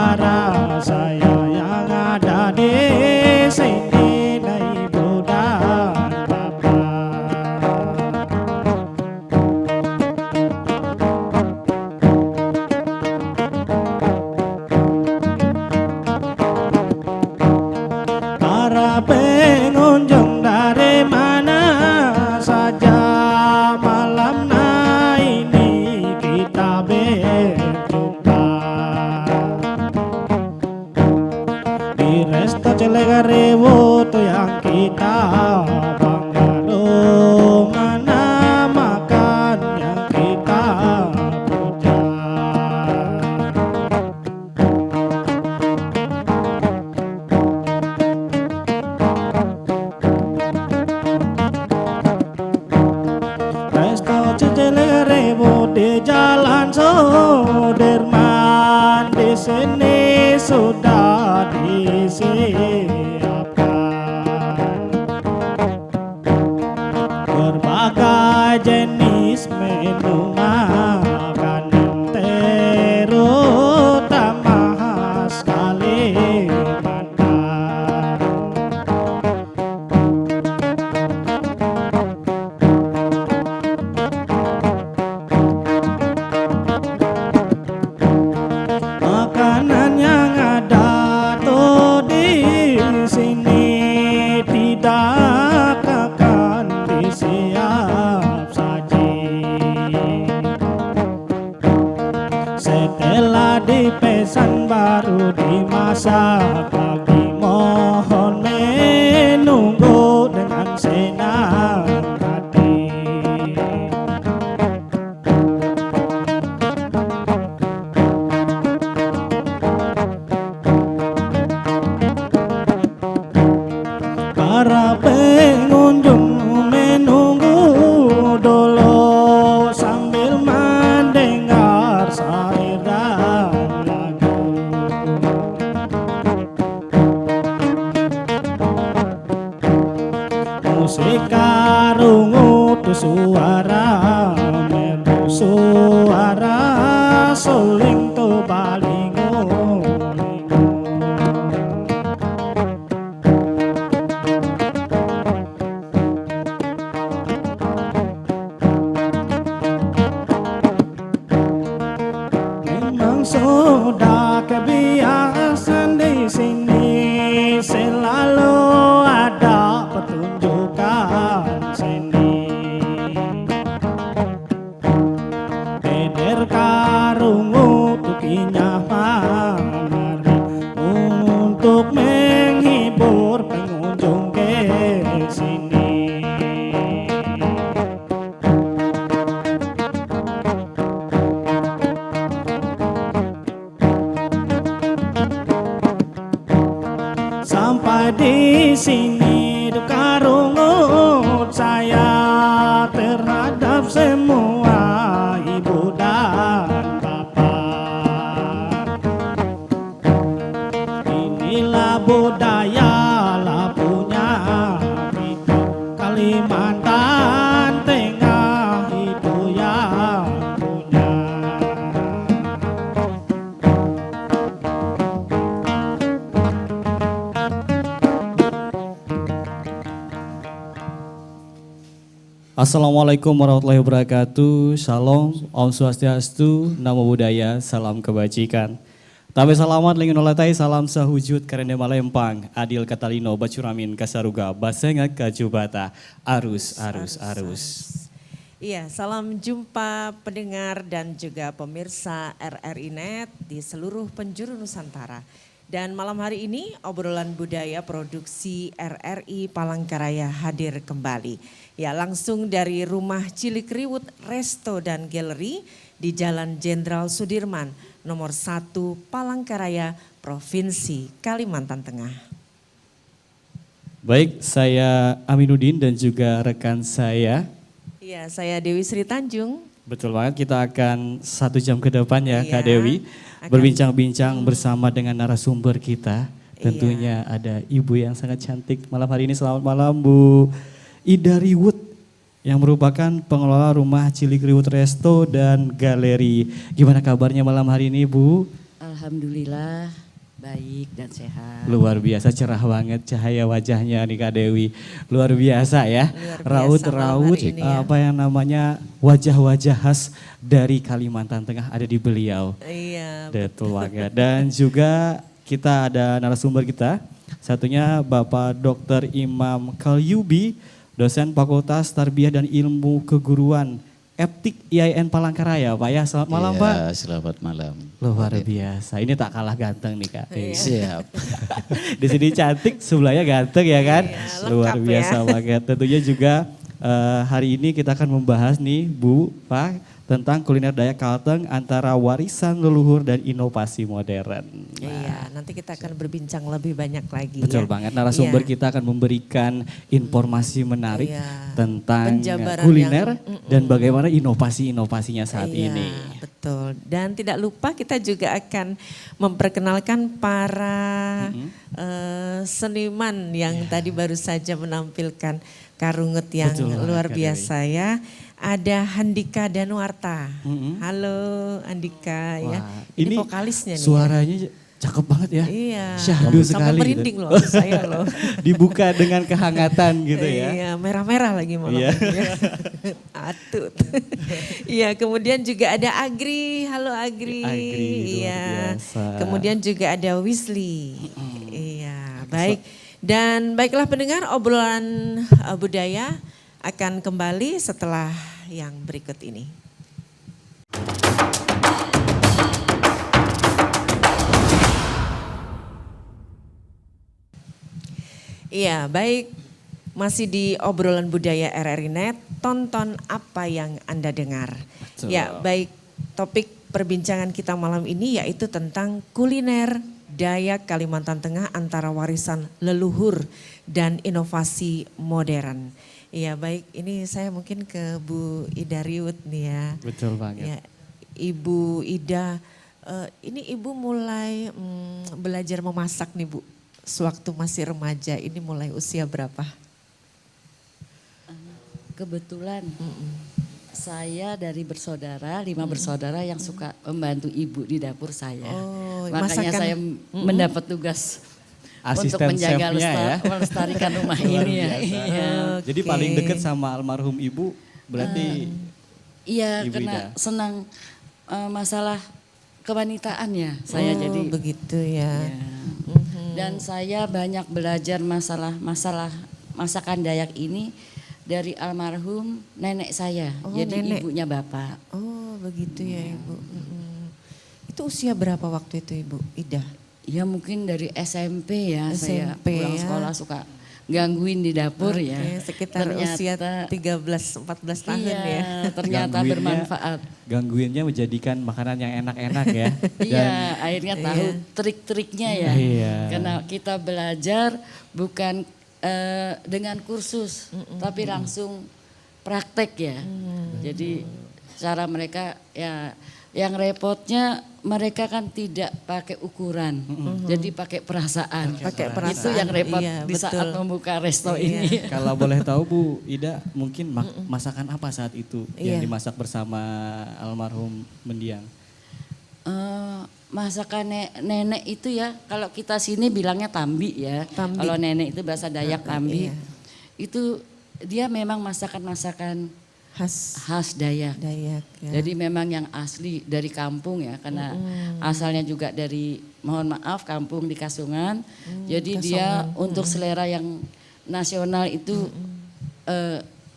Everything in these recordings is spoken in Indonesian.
saudara saya yang ada di sini, ibu dan bapak. Para pengunjung dari mana saja, malam ini kita berjumpa di Resto Cilegarewo tuh yang kita bangga. Loh, mana makan yang kita puja. Resto Cilegarewo di Jalan Sudirman, di sini sudah disiapkan berbagai jenis menu makanan, terutama khas Kalimantan. Makanan yang ada tuh di sini tidak akan disiap saji. Setelah dipesan baru dimasak lagi, mohon menunggu dengan senang hati. Para pengunjung menunggu dulu sambil mendengar syair dan lagu. Musik karungu tu suara merdu, suara suling tu balingo. Memang sudah kebiasaan di sini, selalu ada pertunjukan seni. Beder karungu tukinya pamari untuk menghibur pengunjung ke sini. Sampai di sini duka rungut saya terhadap semua ibu dan bapak. Inilah budaya lah punya kita, Kalimantan Tengah itu yang punya. Assalamualaikum warahmatullahi wabarakatuh. Shalom, Om Swastiastu, Namo Buddhaya, salam kebajikan. Tabe salamat lingin olatai, salam sahujud karena malempang, adil katalino, bacuramin kasaruga, basengak kajubata, arus. Iya, salam jumpa pendengar dan juga pemirsa RRI Net di seluruh penjuru Nusantara. Dan malam hari ini obrolan budaya produksi RRI Palangkaraya hadir kembali. Ya, langsung dari Rumah Cilikriwut Resto dan Galeri di Jalan Jenderal Sudirman, nomor 1 Palangkaraya, Provinsi Kalimantan Tengah. Baik, saya Aminuddin dan juga rekan saya. Iya, saya Dewi Sri Tanjung. Betul banget, kita akan 1 jam ke depan ya, Iya, Kak Dewi. Berbincang-bincang bersama dengan narasumber kita. Tentunya ada ibu yang sangat cantik malam hari ini. Selamat malam Bu Ida Riwut yang merupakan pengelola Rumah Cilikriwut Resto dan Galeri. Gimana kabarnya malam hari ini Bu? Alhamdulillah baik dan sehat. Luar biasa cerah banget cahaya wajahnya nih Kak Dewi. Luar biasa ya. Luar biasa Raut-raut malam hari ini ya. apa yang namanya wajah-wajah khas dari Kalimantan Tengah ada di beliau. Iya. Betul banget. Dan juga kita ada narasumber kita. Satunya Bapak Dr. Imam Kalyubi, dosen Fakultas Tarbiyah dan Ilmu Keguruan Eptik IAIN Palangkaraya. Pak ya, selamat malam Ya, Pak. selamat malam. Luar biasa. Ini tak kalah ganteng nih Kak. Siap. Di sini cantik, sebelahnya ganteng ya kan? Iya, Luar lengkap biasa ya. banget. Tentunya juga hari ini kita akan membahas nih Bu, Pak, tentang kuliner Dayak Kalteng antara warisan leluhur dan inovasi modern. Iya, nanti kita akan berbincang lebih banyak lagi. Betul ya. banget, narasumber Iya. kita akan memberikan informasi menarik Iya. tentang Penjabaran kuliner yang- dan bagaimana inovasi-inovasinya saat Iya, ini. betul. Dan tidak lupa kita juga akan memperkenalkan para seniman yang tadi baru saja menampilkan karungut yang Betul banget, luar Kak biasa ya. Ada Handika Danuarta. Mm-mm. Halo Handika ya. Wah, Ini vokalisnya nih. suaranya cakep banget ya. Iya. Syahdu Sampai sekali merinding gitu. loh saya loh. Dibuka dengan kehangatan gitu ya. Iya, merah-merah lagi malam Iya. ini ya. Atut. Iya, kemudian juga ada Agri. Halo Agri. Agri, luar Iya. biasa. Kemudian juga ada Wisli. Iya, baik. Dan baiklah pendengar, obrolan budaya akan kembali setelah yang berikut ini. Iya, baik. Masih di obrolan budaya RRI Net, tonton apa yang Anda dengar. Betul. Ya, baik. Topik perbincangan kita malam ini yaitu tentang kuliner Dayak Kalimantan Tengah antara warisan leluhur dan inovasi modern. Iya, baik. Ini saya mungkin ke Bu Ida Riut nih ya. Betul banget. Ya, Ibu Ida, ini Ibu mulai belajar memasak nih Bu. Sewaktu masih remaja, ini mulai usia berapa? Kebetulan saya dari bersaudara, 5 bersaudara yang suka membantu ibu di dapur saya. Oh, Makanya masakan- saya mendapat tugas untuk Asisten menjaga chefnya ya. melestarikan rumah Luar ini ya. biasa. Iya. Jadi Oke. paling dekat sama almarhum ibu berarti Iya, Ibu karena Ida. senang masalah kewanitaan ya saya Oh, jadi. begitu ya. Ya. Dan saya banyak belajar masalah masakan Dayak ini dari almarhum nenek saya. Oh, Jadi nenek. ibunya bapak. Oh, begitu ya Ibu. Itu usia berapa waktu itu Ibu Ida? Ya mungkin dari SMP ya saya SMP pulang ya. sekolah suka gangguin di dapur Oke, ya. sekitar usia 13-14 tahun iya, ya. ternyata Gangguinnya- bermanfaat. gangguinnya menjadikan makanan yang enak-enak ya. Iya, akhirnya tahu Iya. trik-triknya ya. Iya. Karena kita belajar bukan dengan kursus, tapi langsung praktek ya. Jadi cara mereka ya, yang repotnya mereka kan tidak pakai ukuran, jadi pakai perasaan. Pakai Itu perasaan, yang repot iya, di saat betul. membuka resto Iya. ini. Kalau boleh tahu Bu Ida, mungkin masakan apa saat itu yang Iya. dimasak bersama almarhum mendiang? Masakan nenek itu ya, kalau kita sini bilangnya tambi ya. Tambi. Kalau nenek itu bahasa Dayak tambi. Iya. Itu dia memang masakan-masakan khas Dayak. Dayak ya. Jadi memang yang asli dari kampung ya, karena asalnya juga dari, mohon maaf, kampung di Kasungan. Jadi dia untuk selera yang nasional itu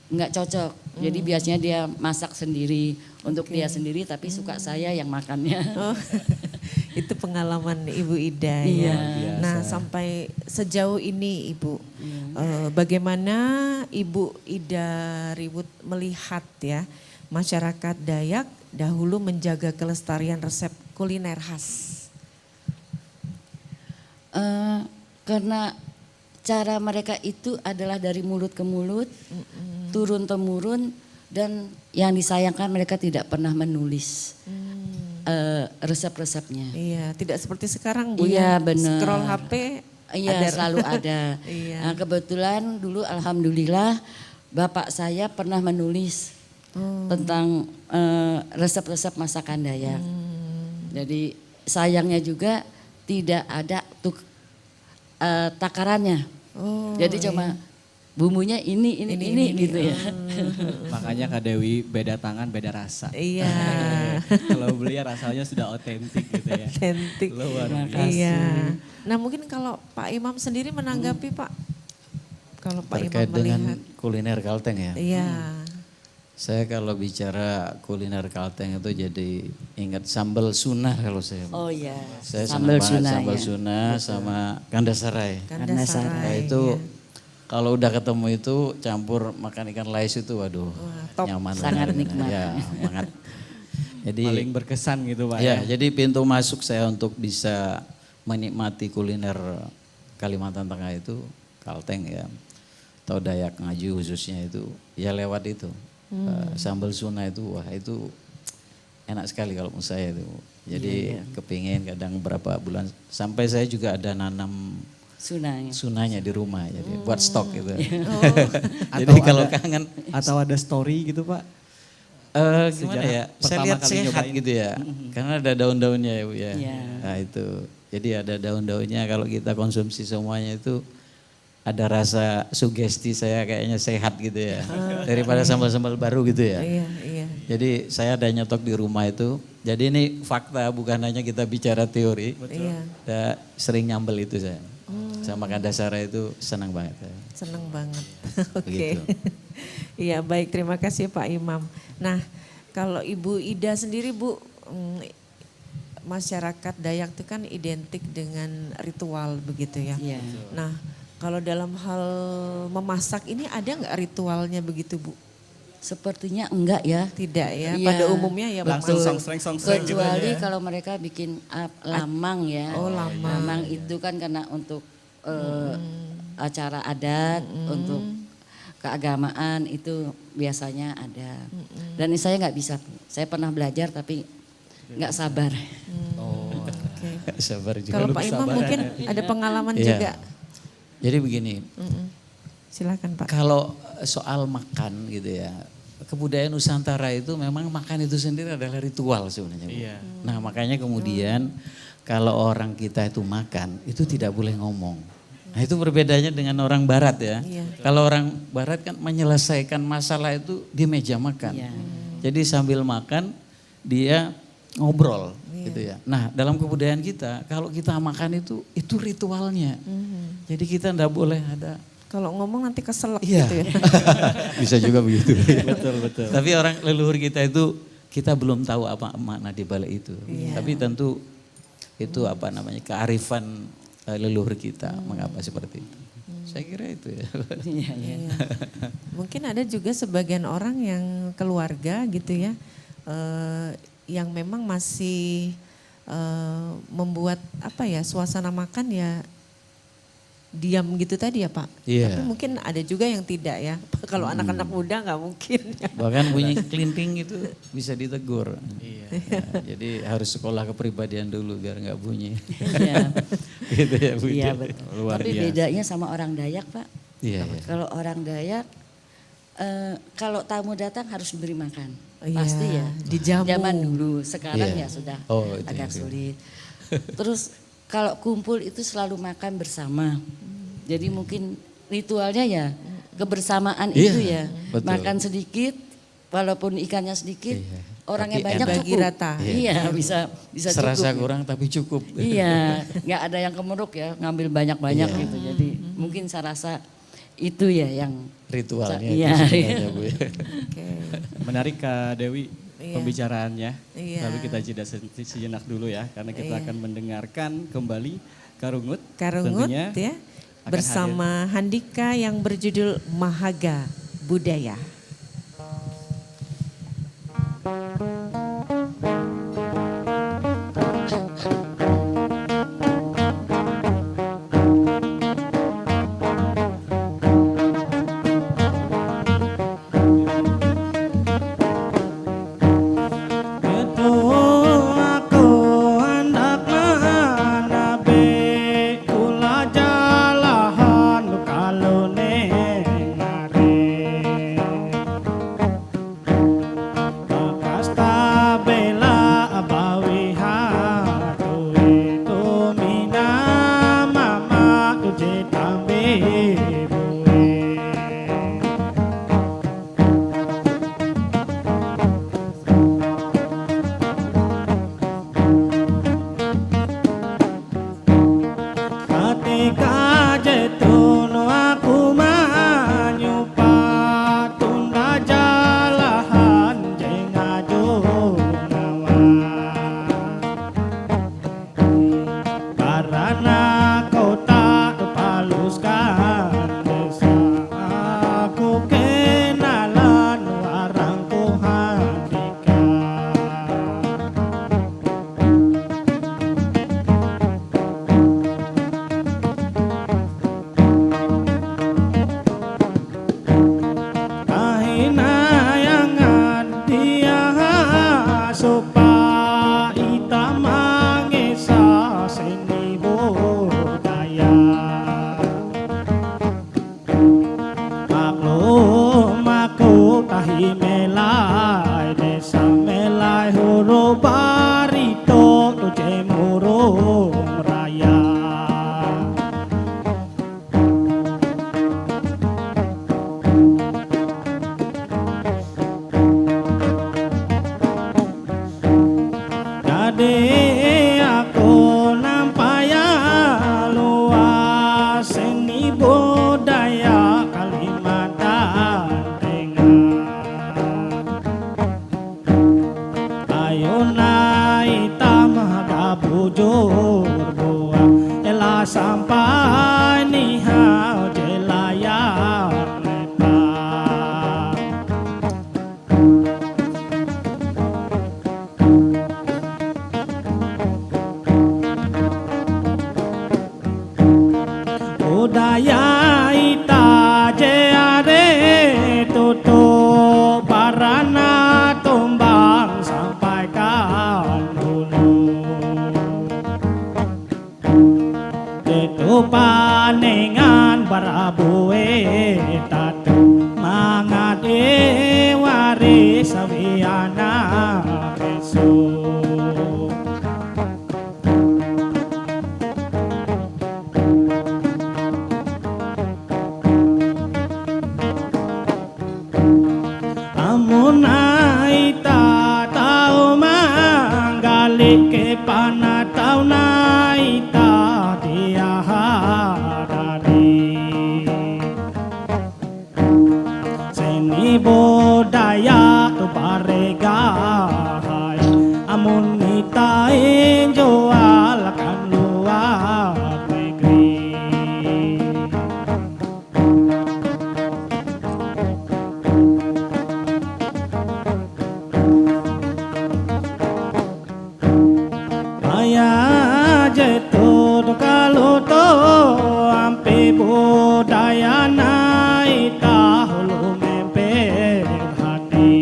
nggak cocok. Jadi biasanya dia masak sendiri untuk dia sendiri, tapi suka saya yang makannya. Oh, itu pengalaman Ibu Ida Iya. ya. Luar Nah biasa. sampai sejauh ini Ibu, bagaimana Ibu Ida Riwut melihat ya masyarakat Dayak dahulu menjaga kelestarian resep kuliner khas? Karena cara mereka itu adalah dari mulut ke mulut, turun temurun, dan yang disayangkan mereka tidak pernah menulis resep-resepnya. Iya, tidak seperti sekarang Bu Iya, ya. benar. Scroll HP Iya, ada. selalu ada. Iya. Nah, kebetulan dulu alhamdulillah bapak saya pernah menulis tentang resep-resep masakan Dayak. Jadi sayangnya juga tidak ada takarannya. Oh, Jadi cuma bumbunya ini gitu ya. Makanya Kak Dewi beda tangan beda rasa. Iya. Kalau beli ya rasanya sudah otentik gitu ya. Otentik. Luar Terima biasa. Iya. Nah mungkin kalau Pak Imam sendiri menanggapi Pak, kalau Pak Terkait Imam dengan melihat, kuliner Kalteng ya. iya, Saya kalau bicara kuliner Kalteng itu jadi ingat sambal sunah kalau saya. Oh iya. Saya Sambal senang banget sunah sambal ya. sunah sama kandasarai. Kandasarai. Nah itu iya. kalau udah ketemu itu campur makan ikan lais itu waduh top. nyaman Sangat banget. nikmat. Ya, banget. Jadi Paling berkesan gitu Pak ya, ya. jadi pintu masuk saya untuk bisa menikmati kuliner Kalimantan Tengah itu Kalteng ya. Atau Dayak Ngaju khususnya itu ya lewat itu. Sambal sunah itu wah itu enak sekali kalau menurut saya itu. Jadi kepingin kadang berapa bulan sampai saya juga ada nanam Sunanya. sunahnya di rumah jadi buat stok gitu. Jadi Atau kalau ada- kangen Atau ada story gitu Pak? gimana Sejarah ya? Saya pertama lihat kali sehat nyobain. gitu ya. Karena ada daun-daunnya ya Bu ya. Iya. Nah itu. Jadi ada daun-daunnya kalau kita konsumsi semuanya itu ada rasa sugesti saya kayaknya sehat gitu ya. Daripada sambal-sambal baru gitu ya. Iya, iya. Jadi saya ada nyetok di rumah itu. Jadi ini fakta bukan hanya kita bicara teori. Iya. Saya sering nyambel itu saya. Sama Kandasara itu senang banget saya. Seneng banget. Oke. Begitu. Iya baik, terima kasih Pak Imam. Nah kalau Ibu Ida sendiri Bu, masyarakat Dayak itu kan identik dengan ritual begitu ya. Iya. Nah kalau dalam hal memasak ini ada nggak ritualnya begitu Bu? Sepertinya enggak ya. Tidak ya, Iya. pada umumnya ya Langsung memang. songsreng gitu aja Kecuali ya. kalau mereka bikin lamang ya. Oh, lamang. Lamang itu kan karena untuk acara adat, untuk keagamaan itu biasanya ada. Dan ini saya nggak bisa. saya pernah belajar tapi nggak sabar. Oke. Sabar juga. Kalau Pak Imam mungkin ada pengalaman Iya. juga. Jadi begini, Silakan Pak. kalau soal makan gitu ya, kebudayaan Nusantara itu memang makan itu sendiri adalah ritual sebenarnya. Bu. Iya. Nah makanya kemudian kalau orang kita itu makan, itu tidak boleh ngomong. Nah itu berbedanya dengan orang barat ya. Iya. Kalau orang barat kan menyelesaikan masalah itu di meja makan. Iya. Jadi sambil makan dia ngobrol gitu ya. Nah dalam kebudayaan kita kalau kita makan itu ritualnya. Jadi kita enggak boleh ada. Kalau ngomong nanti keselak Iya. gitu ya. Bisa juga begitu. Betul, betul. Tapi orang leluhur kita itu kita belum tahu apa makna di balik itu. Tapi tentu itu apa namanya kearifan leluhur kita mengapa seperti itu. Saya kira itu ya. Iya, iya. Iya. Mungkin ada juga sebagian orang yang keluarga gitu ya, yang memang masih membuat apa ya suasana makan ya diam gitu tadi ya Pak. Iya. Tapi mungkin ada juga yang tidak ya. Kalau anak-anak muda nggak mungkin. Ya. Bahkan bunyi kelinting itu bisa ditegur. Nah, jadi harus sekolah kepribadian dulu biar nggak bunyi. Iya. Gitu ya Bu. Iya betul. Luar Tapi biasa. bedanya sama orang Dayak Pak. Iya. Kalau orang Dayak, kalau tamu datang harus diberi makan. Iya, Pasti ya. dijamu. Zaman dulu, sekarang Iya. ya sudah Oh, itu agak yang sulit. Terus kalau kumpul itu selalu makan bersama. Jadi mungkin ritualnya ya kebersamaan Iya, itu ya. betul. Makan sedikit, walaupun ikannya sedikit, Iya. orangnya Tapi banyak enak. Bagi cukup. rata. Iya, bisa Serasa cukup. kurang tapi cukup. Iya, nggak ada yang kemeruk ya, ngambil banyak-banyak Iya. gitu. Jadi mungkin saya rasa itu ya yang Ritualnya Iya, itu sebenarnya Bu. Oke. Menarik Kak Dewi Iya. pembicaraannya. Iya. Lalu kita jeda sejenak dulu ya karena kita Iya. akan mendengarkan kembali Karungut. Karungut tentunya ya akan bersama Handika yang berjudul Mahaga Budaya. Betul aku hendak menabe kula jalahan kalau nengare pai ni hao jelaya lepa budaya ita jare tutup parana tumbang sampaikan dulu itu paningan barabuwe tatu mangade waris sawiana kesu amunai ta tau manggali ke panatau nai ta dia hadari seni budaya tu paregai amun nita jual akan luar negeri Maya jatuh kalau to ampe budaya naik tahulu memper hati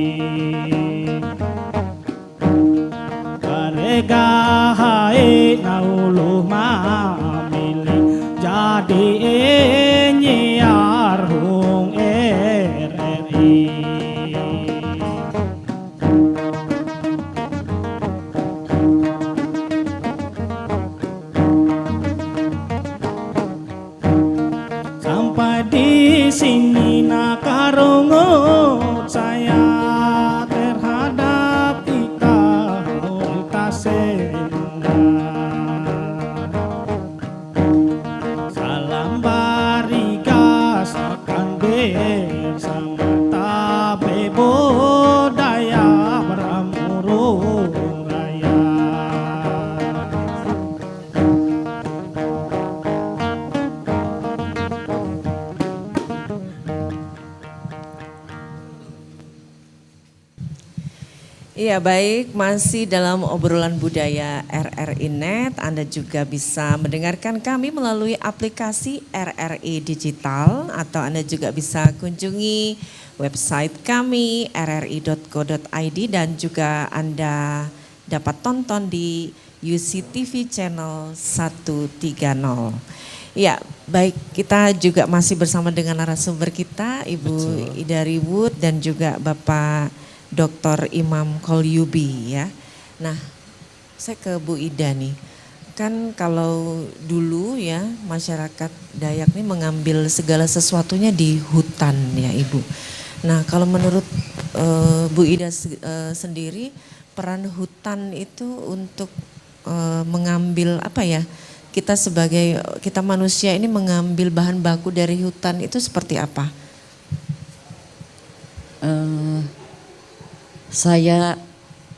karega hai naulu mamili jadi nyiar hung RRI sampai di sini nakarungut saya terhadap kita senda salam barigas akan bersama tabe budaya beramurung raya Iya baik, masih dalam obrolan budaya RRI Net. Anda juga bisa mendengarkan kami melalui aplikasi RRI Digital atau Anda juga bisa kunjungi website kami rri.co.id dan juga Anda dapat tonton di UCTV channel 130. Ya, baik kita juga masih bersama dengan narasumber kita Ibu Ida Riwut dan juga Bapak Dr. Imam Kolyubi ya. Nah, saya ke Bu Ida nih. Kan kalau dulu ya masyarakat Dayak nih mengambil segala sesuatunya di hutan ya Ibu. Nah, kalau menurut Bu Ida sendiri peran hutan itu untuk mengambil apa ya? Kita manusia ini mengambil bahan baku dari hutan itu seperti apa? Saya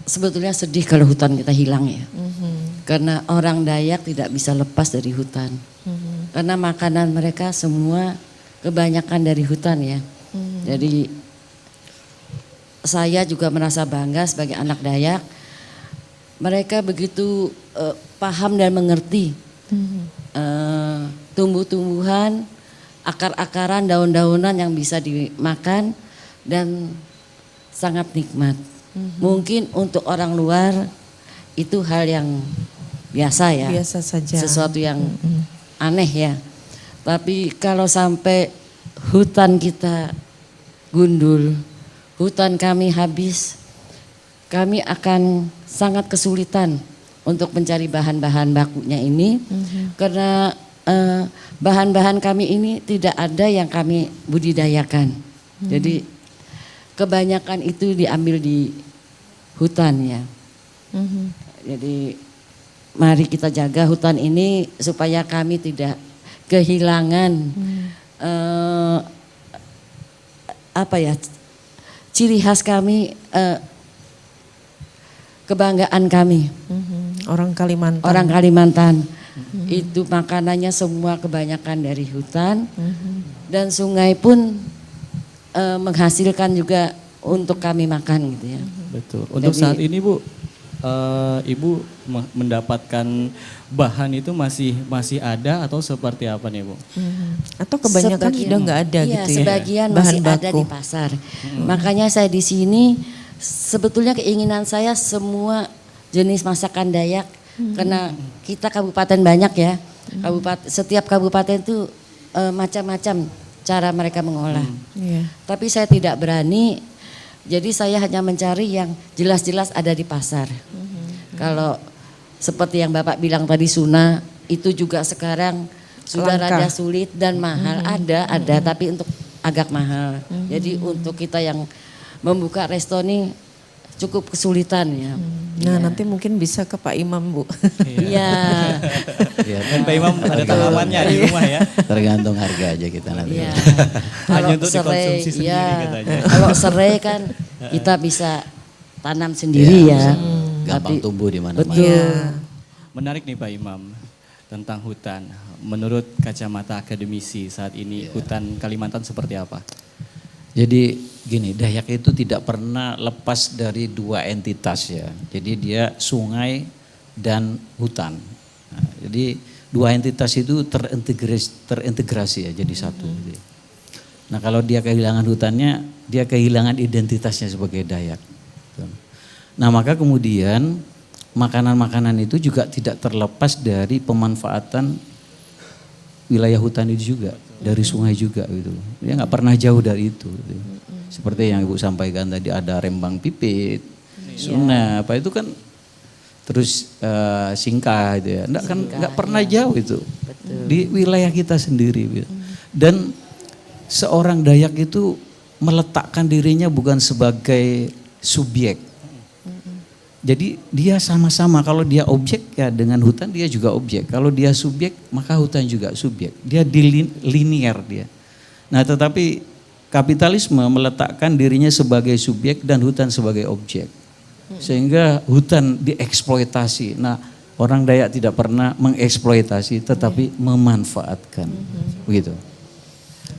sebetulnya sedih kalau hutan kita hilang ya. Karena orang Dayak tidak bisa lepas dari hutan. Karena makanan mereka semua kebanyakan dari hutan ya. Jadi saya juga merasa bangga sebagai anak Dayak. Mereka begitu paham dan mengerti tumbuh-tumbuhan, akar-akaran, daun-daunan yang bisa dimakan dan sangat nikmat. Mungkin untuk orang luar itu hal yang biasa ya. Biasa saja. Sesuatu yang aneh ya. Tapi kalau sampai hutan kita gundul, hutan kami habis, kami akan sangat kesulitan untuk mencari bahan-bahan bakunya ini. Karena bahan-bahan kami ini tidak ada yang kami budidayakan. Jadi kebanyakan itu diambil di hutan ya. Jadi mari kita jaga hutan ini supaya kami tidak kehilangan ciri khas kami, kebanggaan kami. Orang Kalimantan. Orang Kalimantan. Itu makanannya semua kebanyakan dari hutan. Dan sungai pun menghasilkan juga untuk kami makan gitu ya. Betul. Untuk Jadi- saat ini Bu, Ibu mendapatkan bahan itu masih ada atau seperti apa nih Bu? Atau kebanyakan Sebagian- sudah nggak ada iya, gitu ya? sebagian bahan masih ada baku. di pasar. Makanya saya di sini sebetulnya keinginan saya semua jenis masakan Dayak karena kita kabupaten banyak ya. Setiap kabupaten itu macam-macam cara mereka mengolah. Iya. Tapi saya tidak berani. Jadi saya hanya mencari yang jelas-jelas ada di pasar. Kalau seperti yang Bapak bilang tadi Suna itu juga sekarang sudah Langka. rada sulit dan mahal. Ada tapi untuk agak mahal. Jadi untuk kita yang membuka resto ini cukup kesulitan ya. Nah nanti mungkin bisa ke Pak Imam Bu. Iya. Ya, Dan Pak Imam ada tanamannya di rumah ya. tergantung harga aja kita nanti. Iya. Hanya Kalau untuk serai, dikonsumsi sendiri ya. katanya. Kalau serai kan kita bisa tanam sendiri ya. Gampang Tapi- tumbuh di mana-mana. Betul. Menarik nih Pak Imam tentang hutan. Menurut kacamata akademisi saat ini hutan Kalimantan seperti apa? Jadi gini, Dayak itu tidak pernah lepas dari dua entitas ya. Jadi dia sungai dan hutan. Nah, jadi dua entitas itu terintegrasi ya jadi satu. Gitu. Nah kalau dia kehilangan hutannya, dia kehilangan identitasnya sebagai Dayak. Gitu. Nah maka kemudian makanan-makanan itu juga tidak terlepas dari pemanfaatan wilayah hutan itu juga, dari sungai juga gitu. Dia nggak pernah jauh dari itu. Gitu. Seperti yang Ibu sampaikan tadi ada Rembang Pipit, Suna, apa itu kan terus Singkah gitu ya. Nggak pernah jauh itu. Di wilayah kita sendiri gitu. Dan seorang Dayak itu meletakkan dirinya bukan sebagai subjek. Jadi dia sama-sama, kalau dia objek ya dengan hutan dia juga objek. Kalau dia subjek maka hutan juga subjek. Dia linear dia. Nah tetapi kapitalisme meletakkan dirinya sebagai subjek dan hutan sebagai objek. Sehingga hutan dieksploitasi. Nah orang Dayak tidak pernah mengeksploitasi tetapi memanfaatkan. Begitu.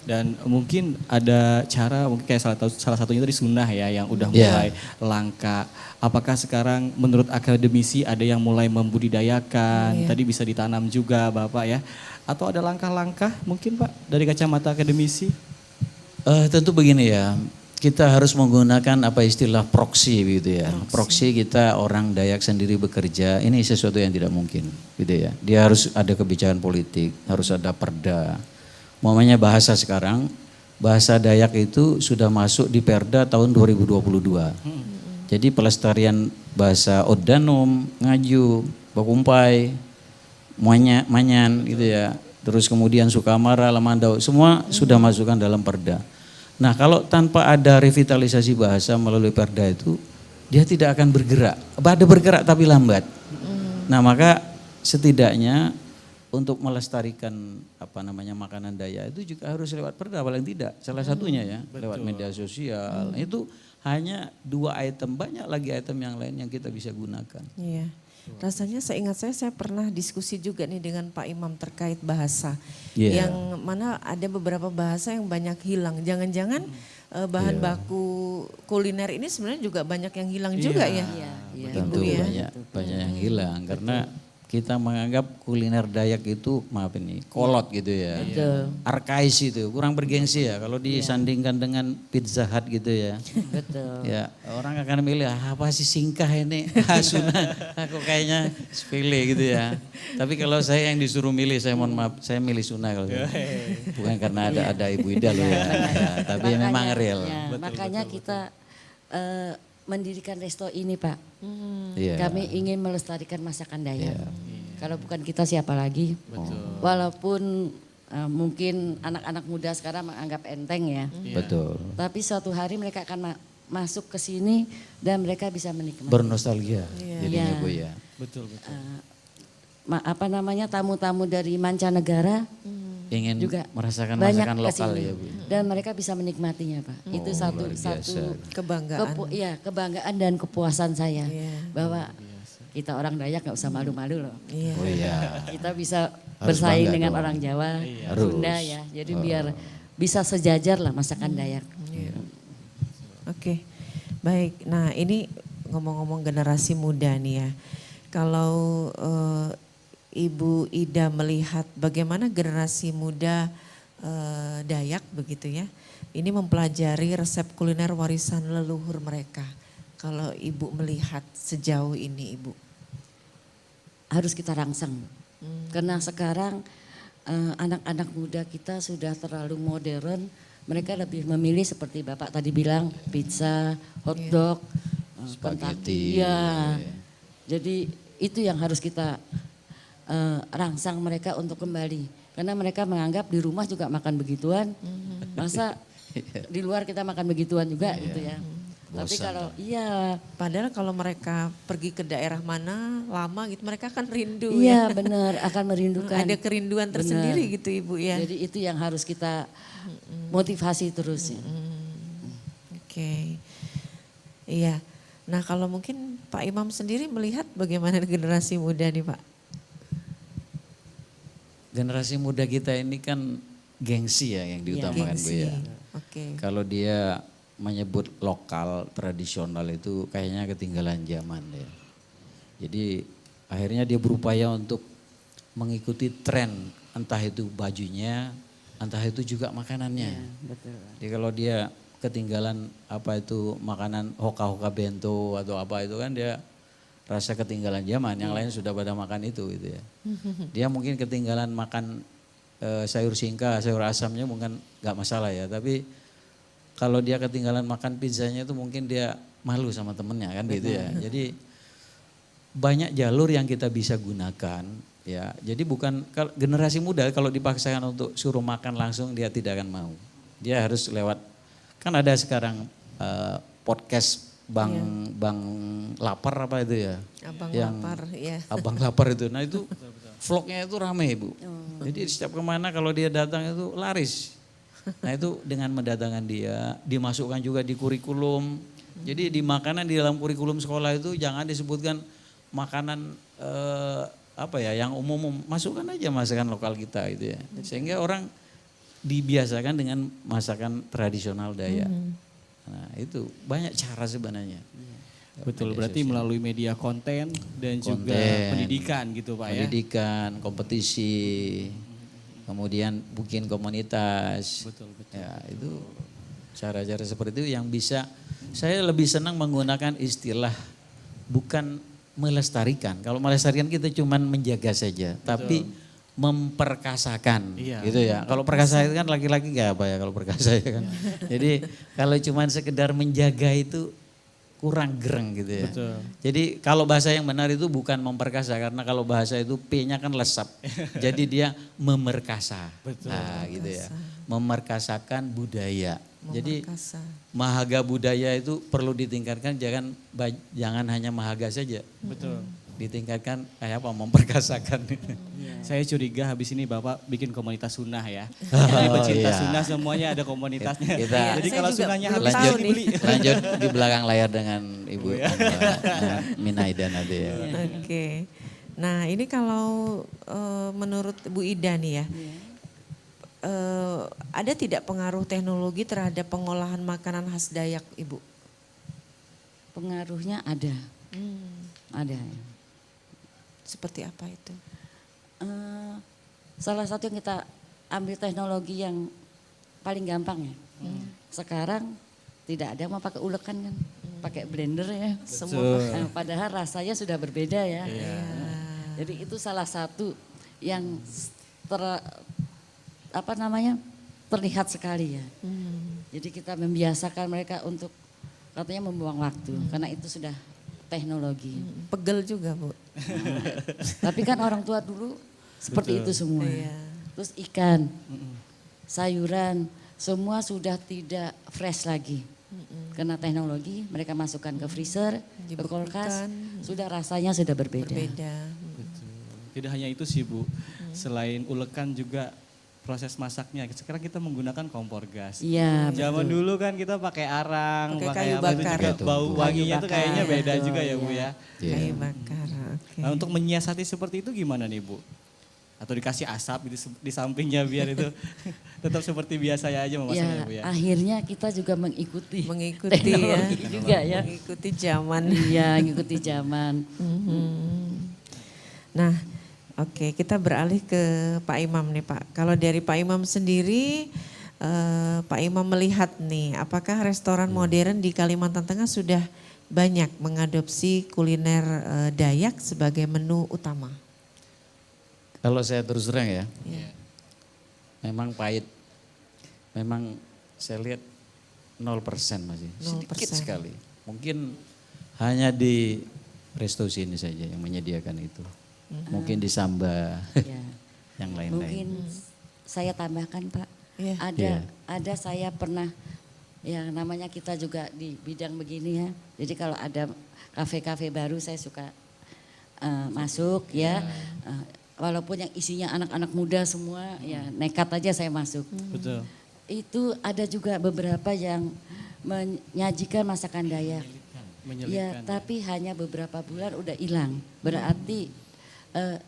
Dan mungkin ada cara, mungkin kayak salah satunya tadi sunnah ya yang udah Yeah. mulai langka. Apakah sekarang menurut akademisi ada yang mulai membudidayakan, tadi bisa ditanam juga Bapak ya. Atau ada langkah-langkah mungkin Pak dari kacamata akademisi? Tentu begini ya, kita harus menggunakan apa istilah proksi gitu ya. Proksi kita orang Dayak sendiri bekerja, ini sesuatu yang tidak mungkin gitu ya. Dia harus ada kebijakan politik, harus ada perda. Umpamanya bahasa sekarang, bahasa Dayak itu sudah masuk di Perda tahun 2022. Jadi pelestarian bahasa Odanum, Ngaju, Bakumpai, Manyan gitu ya. Terus kemudian Sukamara, Lamandau, semua sudah masukkan dalam Perda. Nah kalau tanpa ada revitalisasi bahasa melalui Perda itu, dia tidak akan bergerak. Ada bergerak tapi lambat. Nah maka setidaknya untuk melestarikan makanan Dayak itu juga harus lewat Perda paling tidak. Salah satunya ya lewat media sosial. Itu hanya 2 item, banyak lagi item yang lain yang kita bisa gunakan. Iya. Rasanya seingat saya pernah diskusi juga nih dengan Pak Imam terkait bahasa. Iya. Yang mana ada beberapa bahasa yang banyak hilang. Jangan-jangan bahan baku kuliner ini sebenarnya juga banyak yang hilang juga ya. Tentu ya. banyak yang hilang karena kita menganggap kuliner Dayak itu maaf ini kolot gitu ya. Arkais itu, kurang bergengsi ya kalau disandingkan dengan Pizza Hut gitu ya. Betul. Ya, orang akan milih apa sih Singkah ini? Suna, aku kayaknya sepele gitu ya. Tapi kalau saya yang disuruh milih, saya mohon maaf, saya milih Suna kalau saya. Bukan karena ada Ibu Ida loh ya. Tapi memang real. Ya, makanya kita mendirikan resto ini Pak. Iya. Kami ingin melestarikan masakan Dayak. Kalau bukan kita siapa lagi? Walaupun mungkin anak-anak muda sekarang menganggap enteng ya. Betul. Tapi suatu hari mereka akan masuk ke sini dan mereka bisa menikmati. Bernostalgia jadinya Iya. Bu ya. Betul. Tamu-tamu dari mancanegara Ingin juga merasakan banyak masakan lokal kesini. ya Bu. Dan mereka bisa menikmatinya Pak. Itu satu luar biasa. satu Kebanggaan. kebanggaan dan kepuasan saya Iya. bahwa kita orang Dayak nggak usah malu-malu loh. Iya. Oh iya. Kita bisa Harus bersaing bangga dengan dong. orang Jawa, Harus. Sunda ya. Jadi biar bisa sejajar lah masakan Dayak. Oke, baik. Nah ini ngomong-ngomong generasi muda nih ya. Kalau Ibu Ida melihat bagaimana generasi muda Dayak begitu ya. Ini mempelajari resep kuliner warisan leluhur mereka. Kalau Ibu melihat sejauh ini Ibu. Harus kita rangsang. Karena sekarang anak-anak muda kita sudah terlalu modern. Mereka lebih memilih seperti Bapak tadi bilang pizza, hotdog, Spaghetti. Iya. Jadi itu yang harus kita rangsang mereka untuk kembali. Karena mereka menganggap di rumah juga makan begituan. Masa di luar kita makan begituan juga gitu ya. Tapi Bosan kalau Padahal kalau mereka pergi ke daerah mana lama gitu mereka akan rindu iya ya. benar akan merindukan. Ada kerinduan tersendiri gitu Ibu ya. Jadi itu yang harus kita motivasi terus ya. Oke. Iya. Nah kalau mungkin Pak Imam sendiri melihat bagaimana generasi muda nih Pak? Generasi muda kita ini kan gengsi ya yang diutamakan Bu Gengsi. ya. Oke. Kalau dia menyebut lokal tradisional itu kayaknya ketinggalan zaman ya. Jadi akhirnya dia berupaya untuk mengikuti tren entah itu bajunya, entah itu juga makanannya. Betul. Jadi kalau dia ketinggalan apa itu makanan hoka-hoka bento atau apa itu kan dia rasa ketinggalan zaman, yang lain sudah pada makan itu gitu ya. Dia mungkin ketinggalan makan sayur singka, sayur asamnya mungkin nggak masalah ya, tapi kalau dia ketinggalan makan pizzanya itu mungkin dia malu sama temennya kan gitu ya. Jadi banyak jalur yang kita bisa gunakan ya. Jadi bukan generasi muda kalau dipaksakan untuk suruh makan langsung dia tidak akan mau. Dia harus lewat, kan ada sekarang podcast Bang Lapar apa itu ya? Abang Yang Lapar ya. Abang Lapar itu. Nah itu vlognya itu rame Bu. Jadi setiap kemana kalau dia datang itu laris. Nah itu dengan mendatangkan dia, dimasukkan juga di kurikulum. Jadi di makanan di dalam kurikulum sekolah itu jangan disebutkan makanan apa ya yang umum, masukkan aja masakan lokal kita gitu ya. Sehingga orang dibiasakan dengan masakan tradisional Dayak. Nah itu banyak cara sebenarnya. Betul, berarti melalui media konten dan juga Konten, pendidikan gitu Pak ya. Pendidikan, kompetisi, kemudian bikin komunitas. Betul. Ya itu cara-cara seperti itu yang bisa, saya lebih senang menggunakan istilah bukan melestarikan. Kalau melestarikan kita cuman menjaga saja, tapi memperkasakan Iya. gitu ya. Kalau perkasa itu kan laki-laki nggak apa ya kalau perkasa ya kan. Jadi kalau cuman sekedar menjaga itu kurang gereng gitu ya. Betul. Jadi kalau bahasa yang benar itu bukan memperkasa karena kalau bahasa itu P-nya kan lesap. Jadi dia memerkasa. Betul. Nah, gitu ya. Memerkasakan budaya. Jadi Memerkasa. mahaga budaya itu perlu ditingkatkan, jangan hanya mahaga saja. Betul. Ditingkatkan kayak apa memperkasakan. Saya curiga habis ini Bapak bikin komunitas sunnah ya. Jadi pecinta iya. sunnah semuanya ada komunitasnya. Kita- Jadi Saya kalau juga sunnahnya belum habis tahu jadi nih. beli. Lanjut di belakang layar dengan Ibu Minaida nanti ya. Oke. Nah ini kalau menurut Bu Ida nih ya. Ada tidak pengaruh teknologi terhadap pengolahan makanan khas Dayak Ibu? Pengaruhnya ada. Ada. Seperti apa itu? Salah satu yang kita ambil teknologi yang paling gampang ya. Sekarang tidak ada yang mau pakai ulekan kan, pakai blender ya. Semua Padahal rasanya sudah berbeda ya. Jadi itu salah satu yang terlihat sekali ya. Jadi kita membiasakan mereka untuk katanya membuang waktu karena itu sudah teknologi. pegel juga Bu. Tapi kan orang tua dulu seperti itu semua. Iya. Terus ikan, sayuran, semua sudah tidak fresh lagi. Karena teknologi mereka masukkan ke freezer, ke kulkas, sudah rasanya sudah berbeda. Berbeda. Tidak hanya itu sih Bu, selain ulekan juga proses masaknya. Sekarang kita menggunakan kompor gas. Iya, Zaman betul. dulu kan kita pakai arang, Pakai pakai kayu apa itu bakar. juga bau Kayu wanginya tuh bakar, kayaknya beda betul, juga ya Bu iya. ya. Iya. Kayu bakar, oke. Nah, untuk menyiasati seperti itu gimana nih Bu? Atau dikasih asap di sampingnya biar itu tetap seperti biasa ya aja memasaknya Ya, Bu ya. akhirnya kita juga mengikuti Mengikuti ya. teknologi juga ya. Mengikuti zaman. Iya, mengikuti zaman. Nah, oke, kita beralih ke Pak Imam nih Pak. Kalau dari Pak Imam sendiri, Pak Imam melihat nih, apakah restoran modern di Kalimantan Tengah sudah banyak mengadopsi kuliner Dayak sebagai menu utama? Kalau saya terus terang ya, Ya. memang pahit. Memang saya lihat 0% masih, sedikit 0%. sekali. Mungkin hanya di resto sini saja yang menyediakan itu. Mungkin di Samba, Ya. yang Mungkin lain-lain. saya tambahkan Pak. Iya. Ada saya pernah yang namanya kita juga di bidang begini ya. Jadi kalau ada kafe-kafe baru saya suka masuk ya. Walaupun yang isinya anak-anak muda semua ya nekat aja saya masuk. Betul. Itu ada juga beberapa yang menyajikan masakan Dayak. Ya, Menyelipkan. tapi hanya beberapa bulan udah hilang. Berarti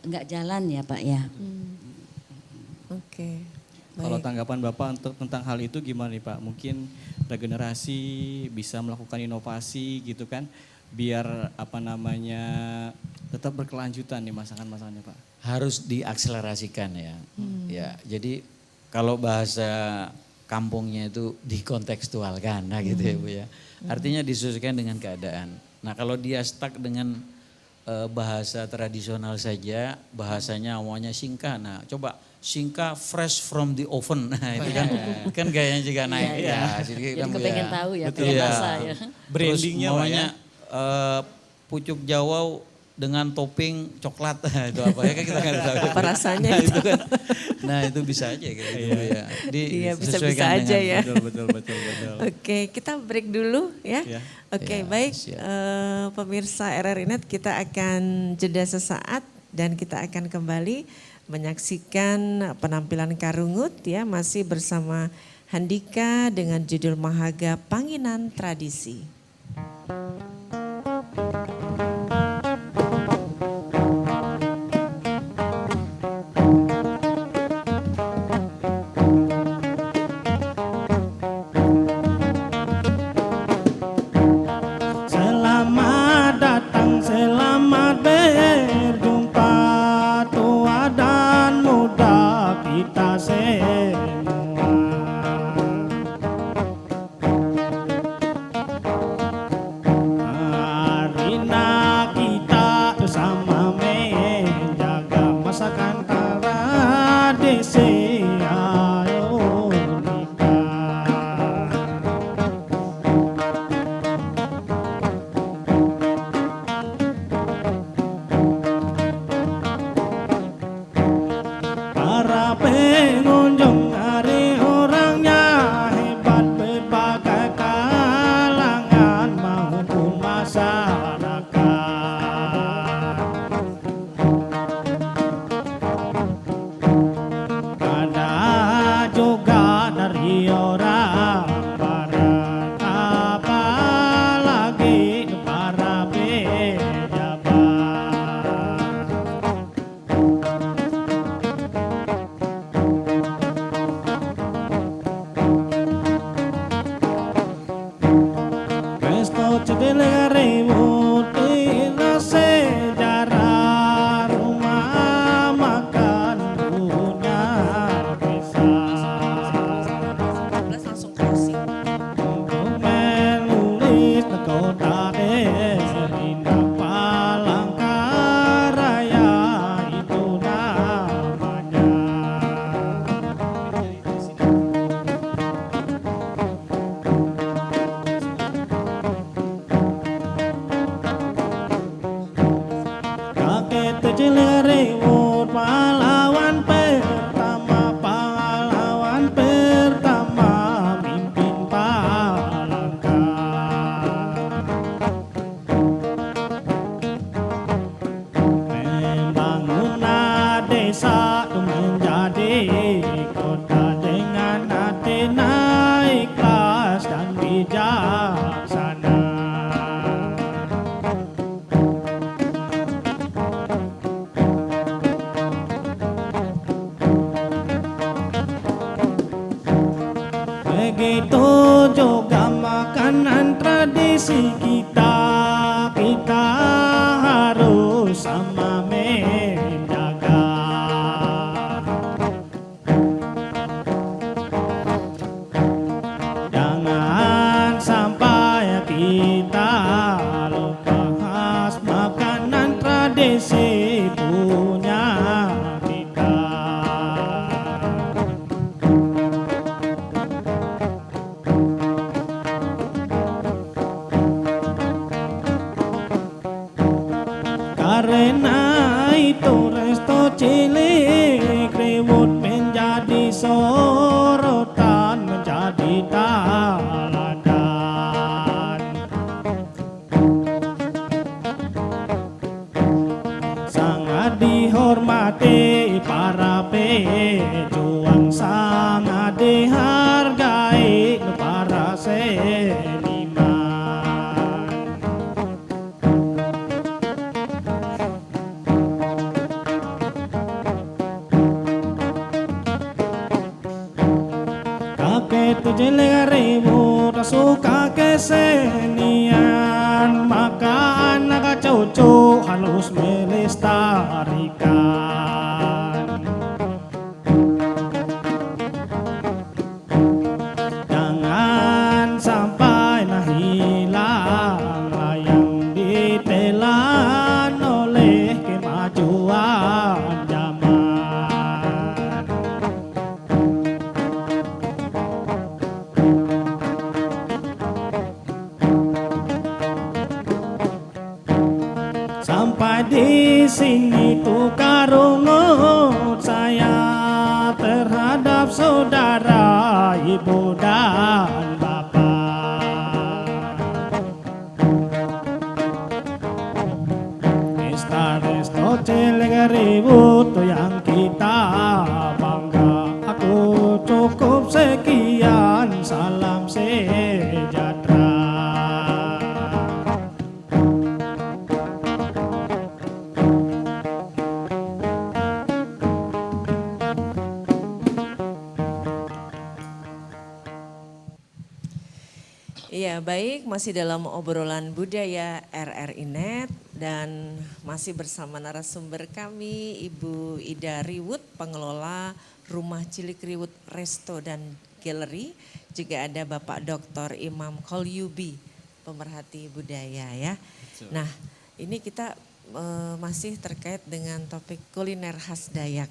nggak jalan ya Pak ya. Oke. Kalau Baik. tanggapan Bapak untuk tentang hal itu gimana nih Pak? Mungkin regenerasi bisa melakukan inovasi gitu kan, biar apa namanya tetap berkelanjutan nih masakan-masakannya Pak. Harus diakselerasikan ya. Ya, jadi kalau bahasa kampungnya itu dikontekstualkan nah gitu ya Bu ya. Artinya disesuaikan dengan keadaan. Nah, kalau dia stuck dengan bahasa tradisional saja, bahasanya awalnya singka. Nah, coba singka fresh from the oven. Nah, itu kan gayanya juga naik ya. Jadi kan, Bu, kepengen tahu ya, Betul. pengen Iya. rasa ya. Brandingnya, Terus Pak, ya. maunya pucuk Jawa dengan topping coklat. Nah, itu apa ya kan kita nggak tahu. Apa rasanya Nah, itu? itu kan. Nah, itu bisa aja gitu ya. Iya, bisa-bisa Disesuaikan aja dengan- ya. Betul. Oke, kita break dulu ya. Ya. Oke, Ya, baik siap. pemirsa RRI Net, kita akan jeda sesaat dan kita akan kembali menyaksikan penampilan Karungut ya, masih bersama Handika dengan judul Mahaga Panginan Tradisi. Selamat datang, selamat berjumpa tua dan muda kita semua. Marilah kita bersama menjaga masakan tradisi ayo nikah. Para pengunjung hari orangnya hebat, berbagai kalangan maupun masyarakat. Ada juga dari orang barat, apalagi para pejabat. Resto Cedele ribut inilah sejarah rumah makan punya besar. Begitu juga makanan tradisi kita, kita harus sama menjaga. Jangan sampai kita lupa khas makanan tradisi punya kita. Karena itu resto cilik Kriwut menjadi sorotan, menjadi teladan. Sangat dihormati para pejuang, sangat dihargai para seniman. Kakek tujuh ribu suka kesenian, maka anak cucu harus melestarikan. Jangan sampai hilang yang ditelan oleh kemajuan zaman. Sampai di sini tukar rungut saya terhadap saudara, ibu dan bapak. Resto cilik ribut yang kita bangga. Aku cukup sekian, salam sejahtera. Iya, baik, masih dalam obrolan budaya RRI Net dan masih bersama narasumber kami Ibu Ida Riwut, pengelola Rumah Cilik Riwut Resto dan Galeri. Juga ada Bapak Dr. Imam Kholyubi, pemerhati budaya ya. Nah, ini kita masih terkait dengan topik kuliner khas Dayak.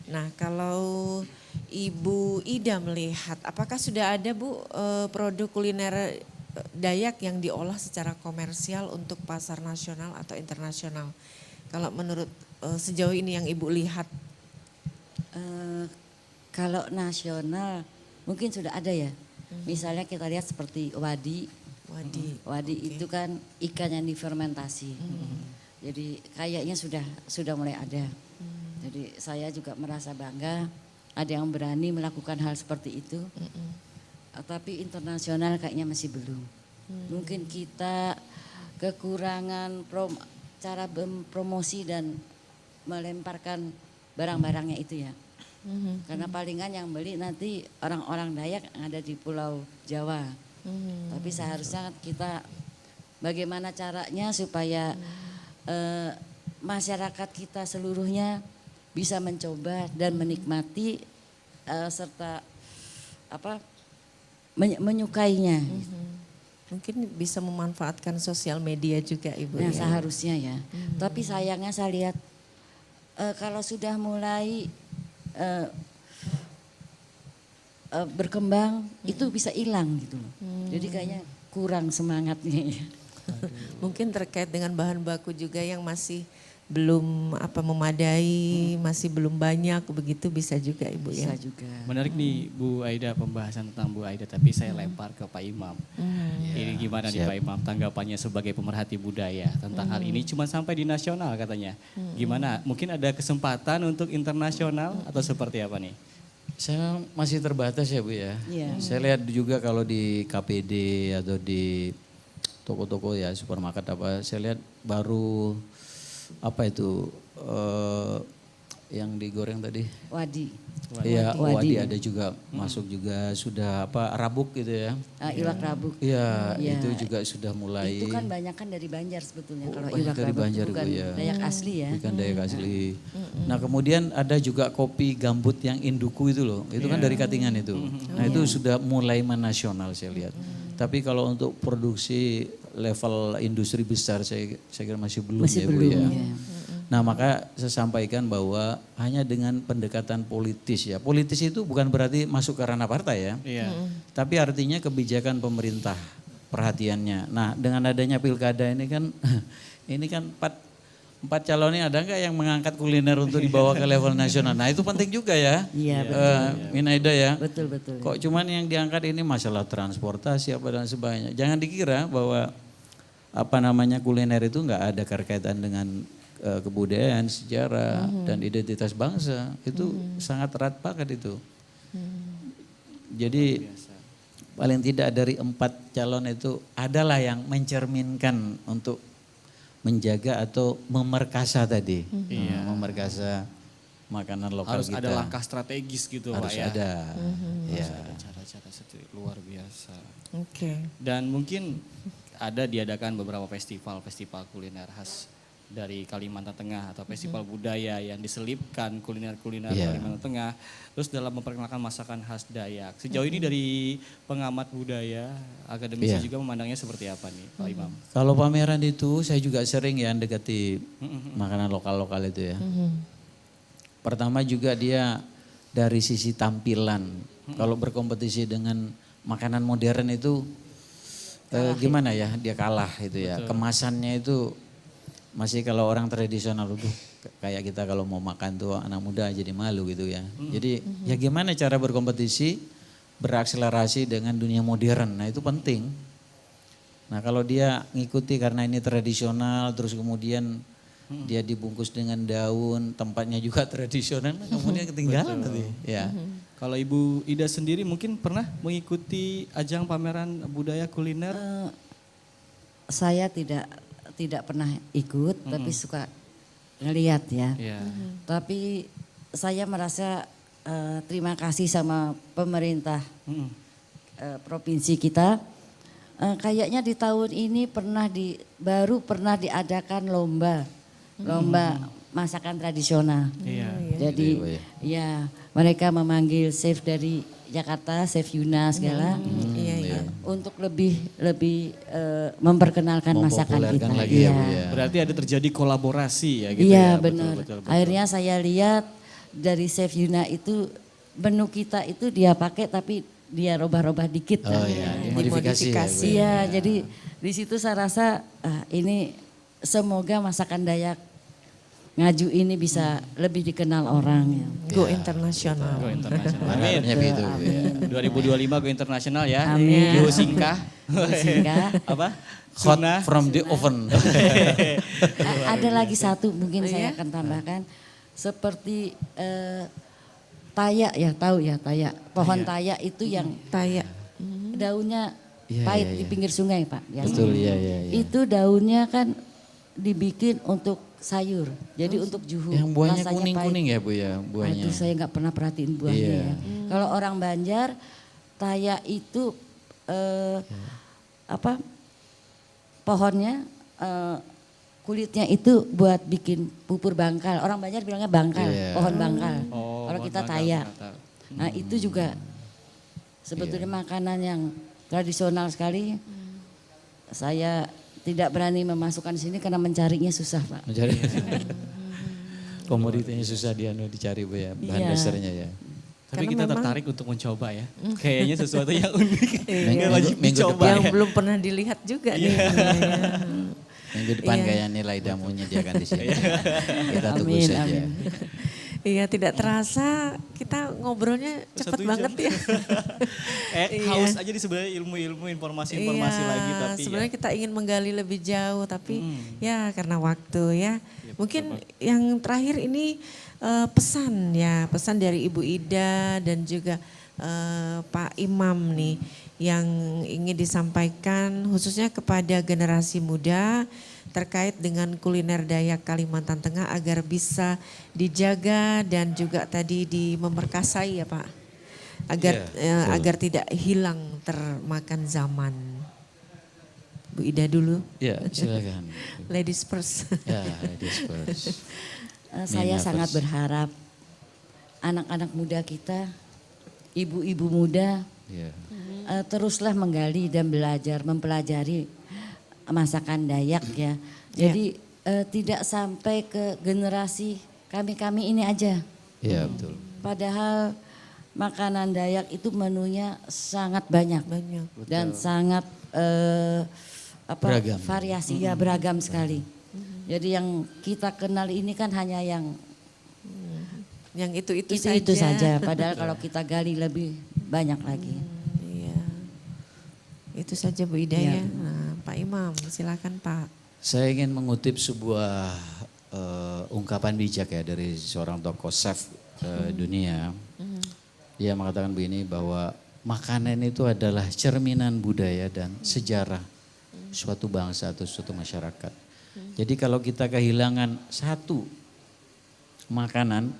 Nah, kalau Ibu Ida melihat, apakah sudah ada Bu produk kuliner Dayak yang diolah secara komersial untuk pasar nasional atau internasional? Kalau menurut sejauh ini yang Ibu lihat? Kalau nasional mungkin sudah ada ya. Misalnya kita lihat seperti wadi. Wadi itu kan ikan yang difermentasi. Jadi kayaknya sudah mulai ada. Jadi saya juga merasa bangga ada yang berani melakukan hal seperti itu. Tapi internasional kayaknya masih belum. Mungkin kita kekurangan cara promosi dan melemparkan barang-barangnya itu ya. Karena palingan yang beli nanti orang-orang Dayak yang ada di Pulau Jawa. Tapi seharusnya kita bagaimana caranya supaya masyarakat kita seluruhnya bisa mencoba dan menikmati serta menyukainya. Mungkin bisa memanfaatkan sosial media juga Ibu. Nah, ya. seharusnya ya. Tapi sayangnya saya lihat kalau sudah mulai berkembang itu bisa hilang gitu loh. Jadi kayaknya kurang semangatnya ya. Mungkin terkait dengan bahan baku juga yang masih belum memadai, masih belum banyak, begitu bisa juga Ibu ya. Bisa juga. Menarik nih Bu Aida, pembahasan tentang Bu Aida, tapi saya lempar ke Pak Imam. Ini gimana nih Pak Imam tanggapannya sebagai pemerhati budaya tentang hal ini? Cuma sampai di nasional katanya. Gimana? Mungkin ada kesempatan untuk internasional atau seperti apa nih? Saya masih terbatas ya Bu ya. Iya. Saya lihat juga kalau di KPD atau di toko-toko ya supermarket apa, saya lihat baru yang digoreng tadi? Wadi. Iya, Wadi. wadi ada juga masuk juga sudah apa rabuk gitu ya. Iwak rabuk. Iya, Iya. itu juga sudah mulai. Itu kan banyak kan dari Banjar sebetulnya kalau banyak iwak dari rabuk Banjar, bukan Bu, ya. Dayak asli ya. Ikan Dayak asli. Nah kemudian ada juga kopi gambut yang induku itu loh, itu kan dari Katingan itu. Nah itu sudah mulai menasional saya lihat. Tapi kalau untuk produksi level industri besar saya kira masih belum ya Bu ya. Nah maka saya sampaikan bahwa hanya dengan pendekatan politis ya. Politis itu bukan berarti masuk ke ranah partai ya. Iya. Tapi artinya kebijakan pemerintah perhatiannya. Nah dengan adanya pilkada ini kan empat calon ini ada nggak yang mengangkat kuliner untuk dibawa ke level nasional? Nah itu penting juga ya. Iya betul. Minaida ya. Betul betul. Kok cuman yang diangkat ini masalah transportasi apa dan sebagainya. Jangan dikira bahwa kuliner itu nggak ada kaitan dengan kebudayaan, sejarah dan identitas bangsa. Itu sangat erat banget itu. Jadi paling tidak dari 4 calon itu adalah yang mencerminkan untuk menjaga atau memerkasa tadi. Memerkasa makanan lokal Harus kita. ada langkah strategis gitu Harus Pak ya. ada. Ya. Harus ada cara-cara luar biasa. Oke. Dan mungkin ada diadakan beberapa festival kuliner khas dari Kalimantan Tengah atau festival budaya yang diselipkan kuliner-kuliner Kalimantan Tengah. Terus dalam memperkenalkan masakan khas Dayak. Sejauh ini dari pengamat budaya, akademisi juga memandangnya seperti apa nih Pak Imam? Kalau pameran itu saya juga sering ya dekati makanan lokal-lokal itu ya. Pertama juga dia dari sisi tampilan. Kalau berkompetisi dengan makanan modern itu gimana ya, dia kalah itu ya. Kemasannya itu masih kalau orang tradisional itu kayak kita kalau mau makan tuh anak muda jadi malu gitu ya. Jadi ya gimana cara berkompetisi, berakselerasi dengan dunia modern. Nah itu penting. Nah kalau dia ngikuti karena ini tradisional terus kemudian dia dibungkus dengan daun, tempatnya juga tradisional, kemudian ketinggalan nanti. Ya. Kalau Ibu Ida sendiri mungkin pernah mengikuti ajang pameran budaya kuliner? Saya tidak pernah ikut, tapi suka ngelihat ya. Iya. Tapi saya merasa terima kasih sama pemerintah provinsi kita. Kayaknya di tahun ini baru pernah diadakan lomba masakan tradisional. Iya. Jadi ya mereka memanggil chef dari Jakarta, chef Yuna segala. Untuk lebih memperkenalkan masakan kita. Lagi ya, Bu, ya. Berarti ada terjadi kolaborasi ya gitu Iya ya. benar. Akhirnya saya lihat dari chef Yuna itu menu kita itu dia pakai tapi dia robah-robah dikit. Oh iya, dimodifikasi ya, Bu. Iya, jadi di situ saya rasa ini semoga masakan Dayak Ngaju ini bisa lebih dikenal orang ya. Go internasional. Go internasional. Amin. Harapnya begitu. Ya. 2025 go internasional ya. Amin. Go Singka. Sehingga Apa? Hot Sunnah. from the oven. ada lagi satu mungkin saya akan tambahkan seperti tayak ya, tahu ya tayak. Pohon tayak itu yang Tayak. daunnya Iya, pahit iya, di iya. pinggir sungai Pak. biasanya. Betul, iya, iya, iya. Itu daunnya kan dibikin untuk sayur, jadi untuk juhu. Yang buahnya Rasanya kuning-kuning pahit. ya Bu ya, buahnya. Aduh saya nggak pernah perhatiin buahnya Iya. ya. Kalau orang Banjar, tayak itu pohonnya kulitnya itu buat bikin bubur bangkal. Orang Banjar bilangnya bangkal, Iya. pohon bangkal. Oh, Kalau kita bangkal, tayak. bangkal. Nah itu juga sebetulnya makanan yang tradisional sekali. Saya tidak berani memasukkan di sini karena mencarinya susah Pak. Mencari. Komoditinya susah dicari Bu ya, bahan Iya. dasarnya ya. Tapi Karena kita memang- tertarik untuk mencoba ya. Kayaknya sesuatu yang unik. Minggu- Wajib minggu dicoba. Yang belum pernah dilihat juga nih. Minggu depan kayak nilai damunya dia akan di sini. Kita tunggu Amin, saja. amin. Iya tidak terasa kita ngobrolnya cepat 1 jam. banget ya. Haus aja di sebenarnya ilmu-ilmu, informasi-informasi Iya, lagi tapi sebenarnya ya. kita ingin menggali lebih jauh tapi ya karena waktu ya. Mungkin yang terakhir ini pesan dari Ibu Ida dan juga Pak Imam nih yang ingin disampaikan khususnya kepada generasi muda terkait dengan kuliner Dayak Kalimantan Tengah agar bisa dijaga dan juga tadi memperkasai ya Pak, agar Iya, betul. agar tidak hilang termakan zaman. Bu Ida dulu, Ya, silakan. ladies first. Ya, ladies first. Saya Mina sangat first. berharap anak-anak muda kita, ibu-ibu muda Ya. teruslah menggali dan belajar, mempelajari masakan Dayak ya. Jadi tidak sampai ke generasi kami-kami ini aja. Iya, betul. Padahal makanan Dayak itu menunya sangat banyak. Banyak. Dan sangat Beragam. variasinya beragam sekali. Jadi yang kita kenal ini kan hanya yang Yang itu itu saja. Padahal kalau kita gali lebih banyak lagi. Iya. Itu saja Bu Ida Iya. ya. Nah, Pak Imam, silakan Pak. Saya ingin mengutip sebuah ungkapan bijak ya dari seorang tokoh chef dunia. Dia mengatakan begini bahwa makanan itu adalah cerminan budaya dan sejarah suatu bangsa atau suatu masyarakat. Jadi kalau kita kehilangan satu makanan,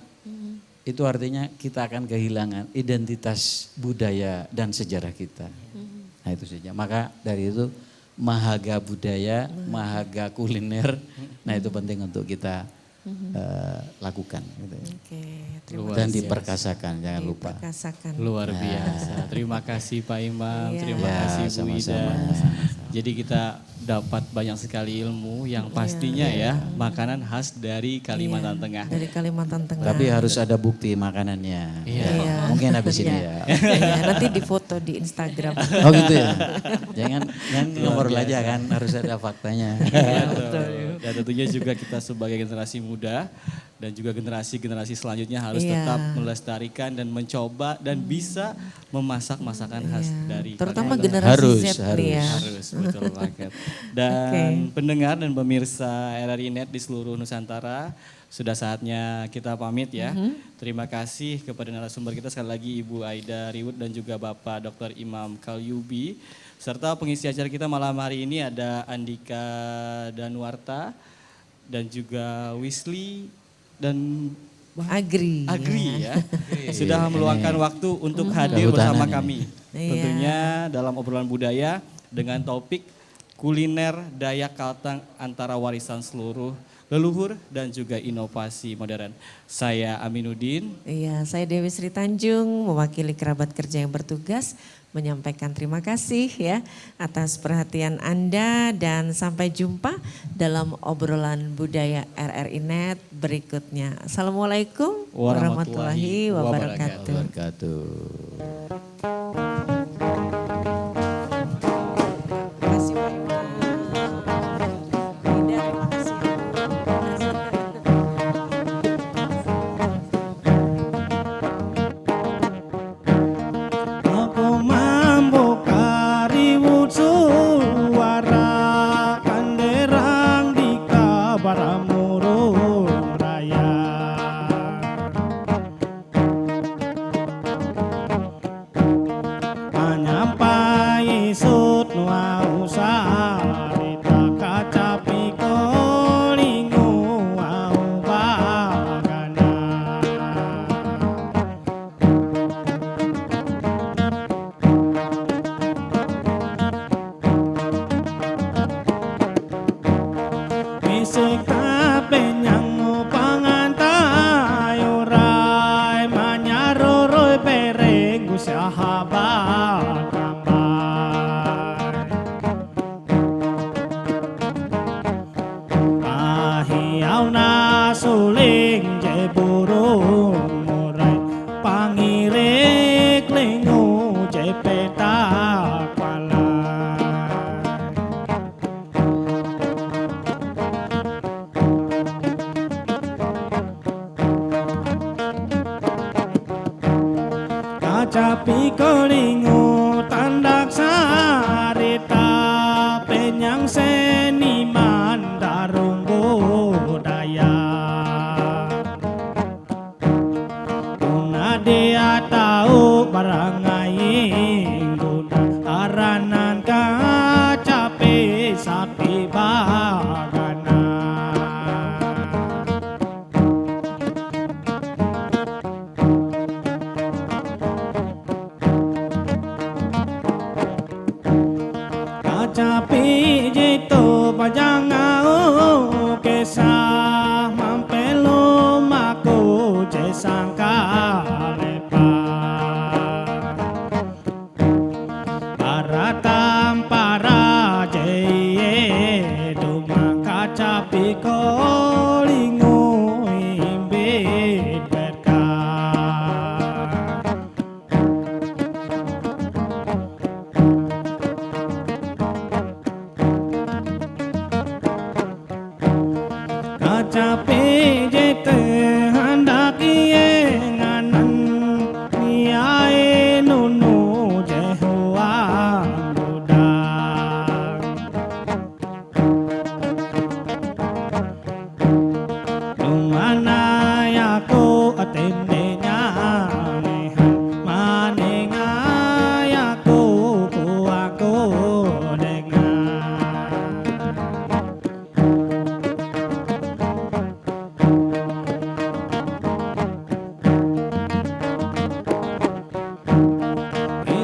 itu artinya kita akan kehilangan identitas budaya dan sejarah kita. Nah itu saja. Maka dari itu mahaga budaya, mahaga kuliner, nah itu penting untuk kita lakukan. Gitu. Oke, terima Luar Dan kasih. diperkasakan, jangan lupa. Diperkasakan. Luar biasa. Terima kasih Pak Imam, Iya. terima Ya, kasih Bu Ida. sama-sama. Jadi kita dapat banyak sekali ilmu yang pastinya ya makanan khas dari Kalimantan Iya, Tengah. Dari Kalimantan Tengah. Tapi harus ada bukti makanannya. Iya. Ya, Iya. mungkin habis ini ya. Iya, nanti difoto di Instagram. Oh gitu ya. Jangan nomor aja kan, harus ada faktanya. Betul. Dan tentunya juga kita sebagai generasi muda dan juga generasi-generasi selanjutnya harus Iya. tetap melestarikan dan mencoba dan bisa memasak masakan khas dari Terutama Kalimantan. generasi Harus, Z nih ya. Harus, betul banget. Dan pendengar dan pemirsa RRI Net di seluruh Nusantara, sudah saatnya kita pamit ya. Terima kasih kepada narasumber kita sekali lagi Ibu Aida Riwut dan juga Bapak Dr. Imam Kalyubi. Serta pengisi acara kita malam hari ini ada Andika Danuarta dan juga Wisli dan Agri. Agri ya. Sudah meluangkan waktu untuk hadir Kehutanan bersama ini. kami. Iya. Tentunya dalam obrolan budaya dengan topik kuliner Dayak Kalteng antara warisan seluruh leluhur dan juga inovasi modern. Saya Aminuddin. Iya, saya Dewi Sri Tanjung mewakili kerabat kerja yang bertugas menyampaikan terima kasih ya atas perhatian Anda dan sampai jumpa dalam obrolan budaya RRI Net berikutnya. Assalamualaikum warahmatullahi wabarakatuh. Wabarakatuh. Terima kasih Pak Imam. Ida, terima kasih. Aku membuka riwut suara kanderang di kabar murung raya. Menyampai sut nuau sarita kacapi kolingu au bagana. Bisik kabeh nyang pangantai orai manyaroroi pereng sahabat Ahiau na suling je burung murai pangirek lengu je petak walai. Kacapi kolingu tandak sarita penyang seniman darung budaya. Una dia tahu barangai guna aranan kacapi sapi bagai.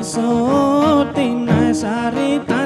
sotina sarita